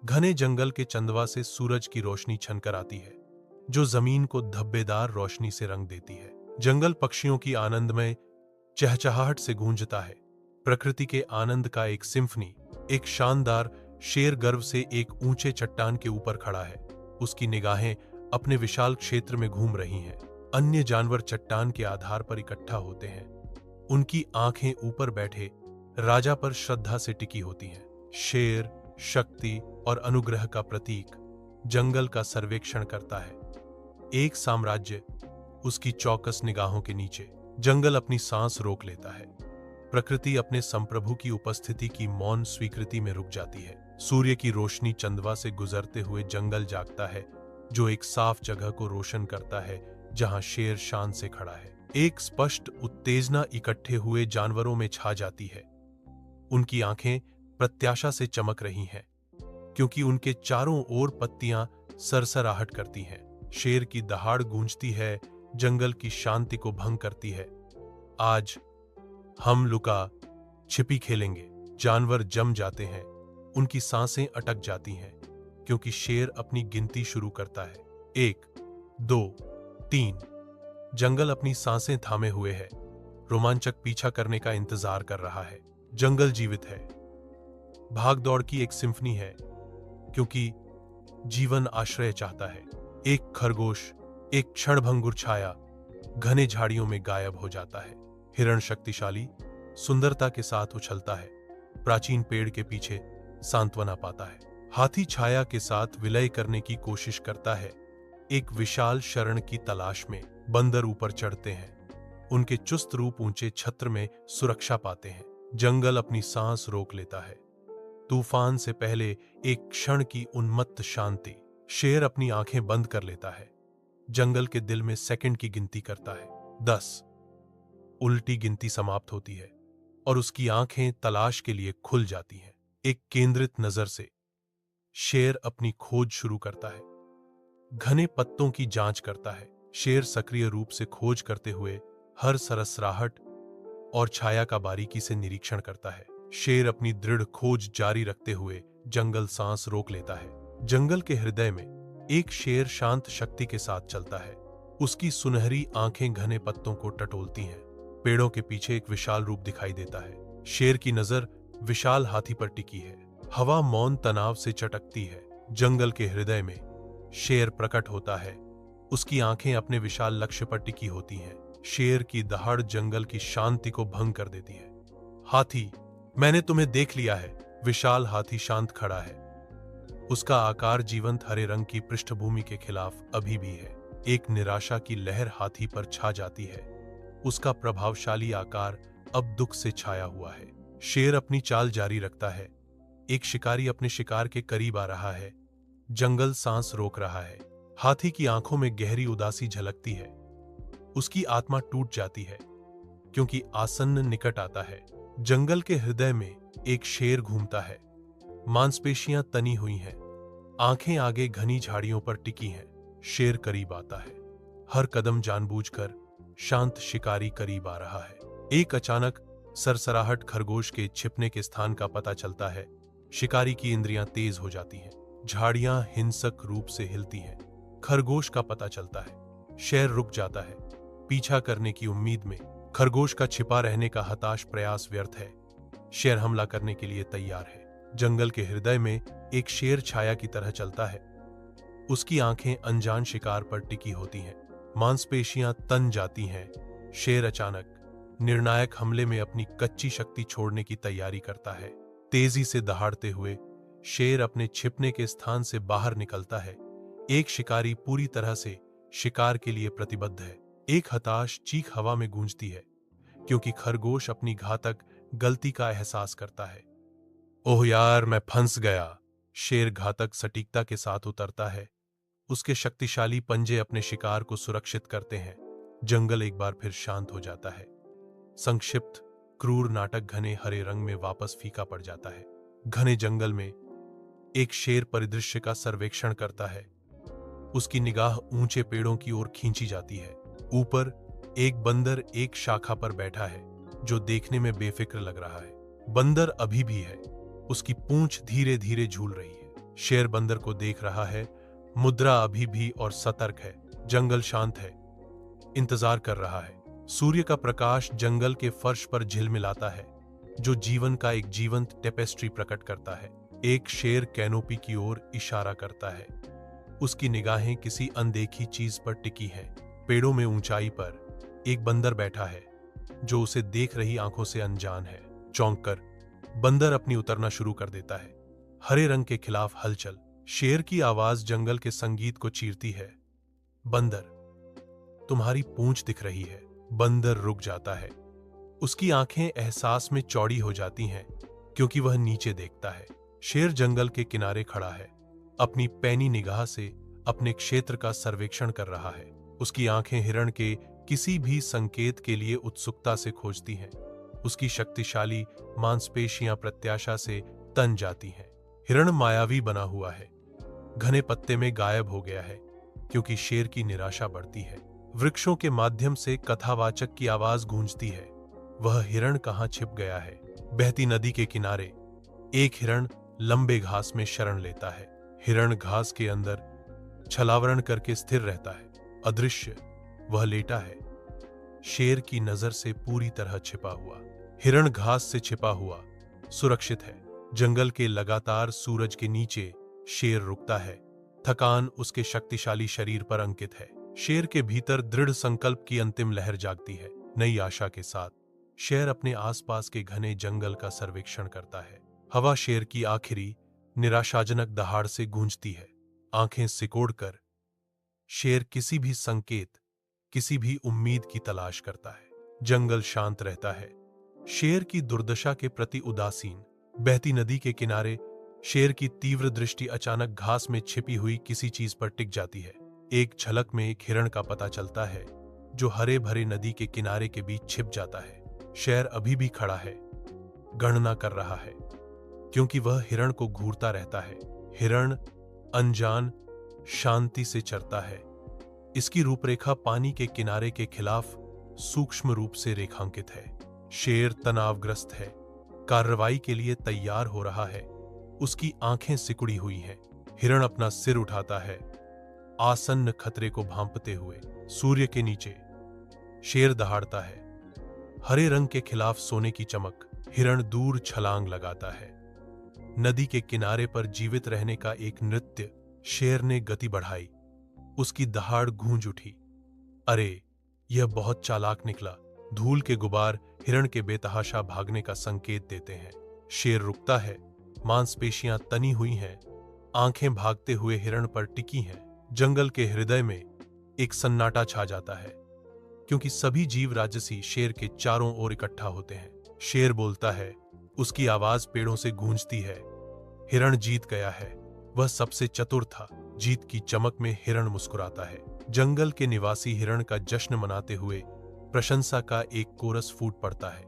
घने जंगल के चंदवा से सूरज की रोशनी छनकर आती है, जो जमीन को धब्बेदार रोशनी से रंग देती है। जंगल पक्षियों की आनंदमय चहचहाहट से गूंजता है। प्रकृति के आनंद का एक सिम्फनी। एक शानदार शेर गर्व से एक ऊंचे चट्टान के ऊपर खड़ा है। उसकी निगाहें अपने विशाल क्षेत्र में घूम रही हैं। अन्य जानवर चट्टान के आधार पर इकट्ठा होते हैं। उनकी आंखें ऊपर बैठे राजा पर श्रद्धा से टिकी होती हैं। शेर शक्ति और अनुग्रह का प्रतीक जंगल का सर्वेक्षण करता है। एक साम्राज्य उसकी चौकस निगाहों के नीचे। जंगल अपनी सांस रोक लेता है। प्रकृति अपने संप्रभु की उपस्थिति की मौन स्वीकृति में रुक जाती है। सूर्य की रोशनी चंदवा से गुजरते हुए जंगल जागता है, जो एक साफ जगह को रोशन करता है जहां शेर शान से खड़ा है। एक स्पष्ट उत्तेजना इकट्ठे हुए जानवरों में छा जाती है। उनकी आंखें प्रत्याशा से चमक रही हैं, क्योंकि उनके चारों ओर पत्तियां सरसराहट करती हैं। शेर की दहाड़ गूंजती है, जंगल की शांति को भंग करती है। आज हम लुका छिपी खेलेंगे। जानवर जम जाते हैं, उनकी सांसें अटक जाती हैं, क्योंकि शेर अपनी गिनती शुरू करता है। 1 2 3। जंगल अपनी सांसें थामे हुए है, रोमांचक पीछा करने का इंतजार कर रहा है। जंगल जीवित है, भाग दौड़ की एक सिम्फनी है, क्योंकि जीवन आश्रय चाहता है। एक खरगोश एक क्षणभंगुर छाया घने झाड़ियों में गायब हो जाता है। हिरण शक्तिशाली सुंदरता के साथ उछलता है, प्राचीन पेड़ के पीछे सांत्वना पाता है। हाथी छाया के साथ विलय करने की कोशिश करता है, एक विशाल शरण की तलाश में। बंदर ऊपर चढ़ते हैं, उनके चुस्त रूप ऊंचे छत्र में सुरक्षा पाते हैं। जंगल अपनी सांस रोक लेता है। तूफान से पहले एक क्षण की उन्मत्त शांति। शेर अपनी आंखें बंद कर लेता है, जंगल के दिल में सेकंड की गिनती करता है। 10। उल्टी गिनती समाप्त होती है और उसकी आंखें तलाश के लिए खुल जाती हैं। एक केंद्रित नजर से शेर अपनी खोज शुरू करता है, घने पत्तों की जांच करता है। शेर सक्रिय रूप से खोज करते हुए हर सरसराहट और छाया का बारीकी से निरीक्षण करता है। शेर अपनी दृढ़ खोज जारी रखते हुए जंगल सांस रोक लेता है। जंगल के हृदय में एक शेर शांत शक्ति के साथ चलता है। उसकी सुनहरी आंखें घने पत्तों को टटोलती हैं। पेड़ों के पीछे एक विशाल रूप दिखाई देता है। शेर की नजर विशाल हाथी पर टिकी है। हवा मौन तनाव से चटकती है। जंगल के हृदय में शेर प्रकट होता है, उसकी आंखें अपने विशाल लक्ष्य पर टिकी होती हैं। शेर की दहाड़ जंगल की शांति को भंग कर देती है। हाथी, मैंने तुम्हें देख लिया है। विशाल हाथी शांत खड़ा है, उसका आकार जीवंत हरे रंग की पृष्ठभूमि के खिलाफ अभी भी है। एक निराशा की लहर हाथी पर छा जाती है, उसका प्रभावशाली आकार अब दुख से छाया हुआ है। शेर अपनी चाल जारी रखता है। एक शिकारी अपने शिकार के करीब आ रहा है। जंगल सांस रोक रहा है। हाथी की आंखों में गहरी उदासी झलकती है। उसकी आत्मा टूट जाती है, क्योंकि आसन्न निकट आता है। जंगल के हृदय में एक शेर घूमता है। मांसपेशियां तनी हुई हैं, आंखें आगे घनी झाड़ियों पर टिकी हैं। शेर करीब आता है, हर कदम जानबूझकर शांत शिकारी करीब आ रहा है। एक अचानक सरसराहट खरगोश के छिपने के स्थान का पता चलता है। शिकारी की इंद्रियां तेज हो जाती हैं, झाड़ियां हिंसक रूप से हिलती हैं। खरगोश का पता चलता है। शेर रुक जाता है, पीछा करने की उम्मीद में। खरगोश का छिपा रहने का हताश प्रयास व्यर्थ है। शेर हमला करने के लिए तैयार है। जंगल के हृदय में एक शेर छाया की तरह चलता है। उसकी आंखें अनजान शिकार पर टिकी होती हैं, मांसपेशियां तन जाती हैं। शेर अचानक निर्णायक हमले में अपनी कच्ची शक्ति छोड़ने की तैयारी करता है। तेजी से दहाड़ते हुए शेर अपने छिपने के स्थान से बाहर निकलता है। एक शिकारी पूरी तरह से शिकार के लिए प्रतिबद्ध है। एक हताश चीख हवा में गूंजती है, क्योंकि खरगोश अपनी घातक गलती का एहसास करता है। ओह यार, मैं फंस गया। शेर घातक सटीकता के साथ उतरता है। उसके शक्तिशाली पंजे अपने शिकार को सुरक्षित करते हैं। जंगल एक बार फिर शांत हो जाता है। संक्षिप्त क्रूर नाटक घने हरे रंग में वापस फीका पड़ जाता है। घने जंगल में एक शेर परिदृश्य का सर्वेक्षण करता है। उसकी निगाह ऊंचे पेड़ों की ओर खींची जाती है। ऊपर एक बंदर एक शाखा पर बैठा है, जो देखने में बेफिक्र लग रहा है। बंदर अभी भी है, उसकी पूंछ धीरे धीरे झूल रही है। शेर बंदर को देख रहा है, मुद्रा अभी भी और सतर्क है। जंगल शांत है, इंतजार कर रहा है। सूर्य का प्रकाश जंगल के फर्श पर झिलमिलाता है, जो जीवन का एक जीवंत टेपेस्ट्री प्रकट करता है। एक शेर कैनोपी की ओर इशारा करता है। उसकी निगाहें किसी अनदेखी चीज पर टिकी हैं। पेड़ों में ऊंचाई पर एक बंदर बैठा है, जो उसे देख रही आंखों से अनजान है। चौंक कर बंदर अपनी उतरना शुरू कर देता है। हरे रंग के खिलाफ हलचल। शेर की आवाज जंगल के संगीत को चीरती है। बंदर, तुम्हारी पूंछ दिख रही है। बंदर रुक जाता है। उसकी आंखें एहसास में चौड़ी हो जाती हैं, क्योंकि वह नीचे देखता है। शेर जंगल के किनारे खड़ा है, अपनी पैनी निगाह से अपने क्षेत्र का सर्वेक्षण कर रहा है। उसकी आंखें हिरण के किसी भी संकेत के लिए उत्सुकता से खोजती हैं। उसकी शक्तिशाली मांसपेशियां प्रत्याशा से तन जाती हैं। हिरण मायावी बना हुआ है, घने पत्ते में गायब हो गया है, क्योंकि शेर की निराशा बढ़ती है। वृक्षों के माध्यम से कथावाचक की आवाज गूंजती है। वह हिरण कहाँ छिप गया है? बहती नदी के किनारे एक हिरण लंबे घास में शरण लेता है। हिरण घास के अंदर छलावरण करके स्थिर रहता है, अदृश्य। वह लेटा है, शेर की नजर से पूरी तरह छिपा हुआ। हिरण घास से छिपा हुआ सुरक्षित है। जंगल के लगातार सूरज के नीचे शेर रुकता है। थकान उसके शक्तिशाली शरीर पर अंकित है। शेर के भीतर दृढ़ संकल्प की अंतिम लहर जागती है। नई आशा के साथ शेर अपने आसपास के घने जंगल का सर्वेक्षण करता है। हवा शेर की आखिरी निराशाजनक दहाड़ से गूंजती है। आंखें सिकोड़कर शेर किसी भी संकेत, किसी भी उम्मीद की तलाश करता है। जंगल शांत रहता है, शेर की दुर्दशा के प्रति उदासीन। बहती नदी के किनारे शेर की तीव्र दृष्टि अचानक घास में छिपी हुई किसी चीज पर टिक जाती है। एक झलक में एक हिरण का पता चलता है, जो हरे भरे नदी के किनारे के बीच छिप जाता है। शेर अभी भी खड़ा है, गणना कर रहा है, क्योंकि वह हिरण को घूरता रहता है। हिरण अनजान शांति से चरता है। इसकी रूपरेखा पानी के किनारे के खिलाफ सूक्ष्म रूप से रेखांकित है। शेर तनावग्रस्त है, कार्रवाई के लिए तैयार हो रहा है। उसकी आंखें सिकुड़ी हुई हैं। हिरण अपना सिर उठाता है, आसन्न खतरे को भांपते हुए। सूर्य के नीचे शेर दहाड़ता है, हरे रंग के खिलाफ सोने की चमक। हिरण दूर छलांग लगाता है। नदी के किनारे पर जीवित रहने का एक नृत्य। शेर ने गति बढ़ाई, उसकी दहाड़ गूंज उठी। अरे, यह बहुत चालाक निकला। धूल के गुबार हिरण के बेतहाशा भागने का संकेत देते हैं। शेर रुकता है, मांसपेशियां तनी हुई हैं, आंखें भागते हुए हिरण पर टिकी हैं। जंगल के हृदय में एक सन्नाटा छा जाता है, क्योंकि सभी जीव राजसी शेर के चारों ओर इकट्ठा होते हैं। शेर बोलता है, उसकी आवाज पेड़ों से गूंजती है। हिरण जीत गया है, वह सबसे चतुर था। जीत की चमक में हिरण मुस्कुराता है। जंगल के निवासी हिरण का जश्न मनाते हुए प्रशंसा का एक कोरस फूट पड़ता है।